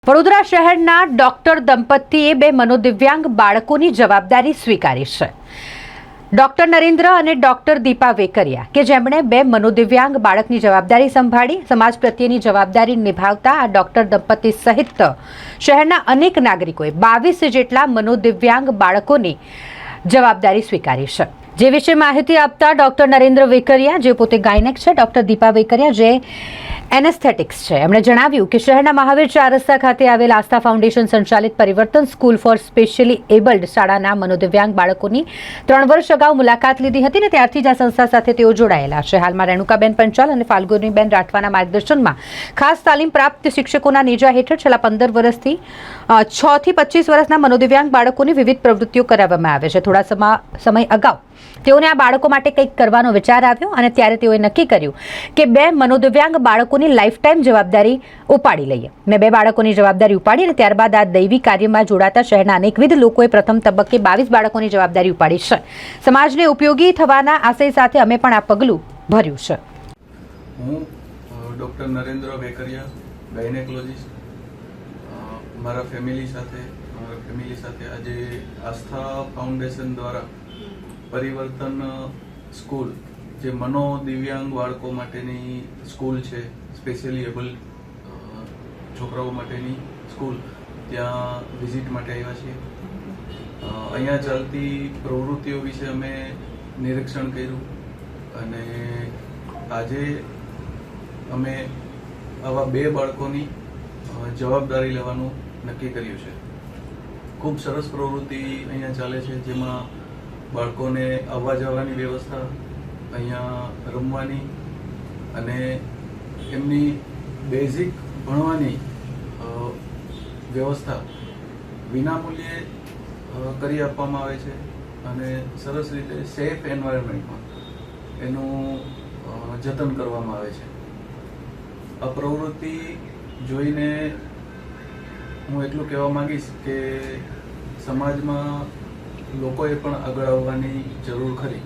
વડોદરા શહેરના ડોક્ટર દંપતીએ બે મનોદિવ્યાંગ બાળકોની જવાબદારી સ્વીકારી છે. ડોક્ટર નરેન્દ્ર અને ડોક્ટર દીપા વેકરિયા કે જેમણે બે મનોદિવ્યાંગ બાળકની જવાબદારી સંભાળી સમાજ પ્રત્યેની જવાબદારી નિભાવતા આ ડોક્ટર દંપતી સહિત શહેરના અનેક નાગરિકોએ 22 જેટલા મનોદિવ્યાંગ બાળકોની જવાબદારી સ્વીકારી છે. જે વિશે માહિતી આપતા ડોક્ટર નરેન્દ્ર વેકરિયા, જે પોતે ગાયનેક છે, ડોક્ટર દીપા વેકરિયા, જે એનેસ્થેટિક્સ છે, એમણે જણાવ્યું કે શહેરના મહાવીર ચાર રસ્તા ખાતે આવેલ આસ્થા ફાઉન્ડેશન સંચાલિત પરિવર્તન સ્કૂલ ફોર સ્પેશિયલી એબલ્ડ શાળાના મનોદિવ્યાંગ બાળકોની 3 વર્ષ અગાઉ મુલાકાત લીધી હતી ને ત્યારથી જ આ સંસ્થા સાથે તેઓ જોડાયેલા છે. હાલમાં રેણુકાબેન પંચાલ અને ફાલ્ગુનીબેન રાઠવાના માર્ગદર્શનમાં ખાસ તાલીમ પ્રાપ્ત શિક્ષકોના નેજા હેઠળ છેલ્લા 15 વર્ષથી 6 થી 25 વર્ષના મનોદિવ્યાંગ બાળકોની વિવિધ પ્રવૃત્તિઓ કરાવવામાં આવે છે. થોડા સમય અગાઉ તેઓને આ બાળકો માટે કંઈક કરવાનો વિચાર આવ્યો અને ત્યારે તેઓએ નક્કી કર્યું કે બે મનોદિવ્યાંગ બાળકોની લાઈફ ટાઈમ જવાબદારી ઉપાડી લઈએ. મેં બે બાળકોની જવાબદારી ઉપાડી અને ત્યારબાદ આ દૈવી કાર્યમાં જોડાતા શહેરના અનેકવિધ લોકોએ પ્રથમ તબક્કે 22 બાળકોની જવાબદારી ઉપાડી છે. સમાજને ઉપયોગી થવાના આશય સાથે અમે પણ આ પગલું ભર્યું છે. હું ડોક્ટર નરેન્દ્ર વેકરિયા, ગાયનેકોલોજીસ્ટ, મારા ફેમિલી સાથે આજે આસ્થા ફાઉન્ડેશન દ્વારા પરિવર્તન સ્કૂલ, જે મનોદિવ્યાંગ બાળકો માટેની સ્કૂલ છે, સ્પેશિયલી એબલ્ડ છોકરાઓ માટેની સ્કૂલ, ત્યાં વિઝિટ માટે આવ્યા છીએ. અહીંયા ચાલતી પ્રવૃત્તિઓ વિશે અમે નિરીક્ષણ કર્યું અને આજે અમે આવા 2 બાળકોની જવાબદારી લેવાનું નક્કી કર્યું છે. ખૂબ સરસ પ્રવૃત્તિ અહીંયા ચાલે છે, જેમાં બાળકોને આવવા જવાની વ્યવસ્થા, અહીંયા રમવાની અને એમની બેઝિક ભણવાની વ્યવસ્થા વિનામૂલ્યે કરી આપવામાં આવે છે અને સરસ રીતે સેફ એન્વાયરમેન્ટમાં એનું જતન કરવામાં આવે છે. આ પ્રવૃત્તિ જોઈને હું એટલું કહેવા માંગીશ કે સમાજમાં લોકોએ પણ આગળ આવવાની જરૂર ખરી.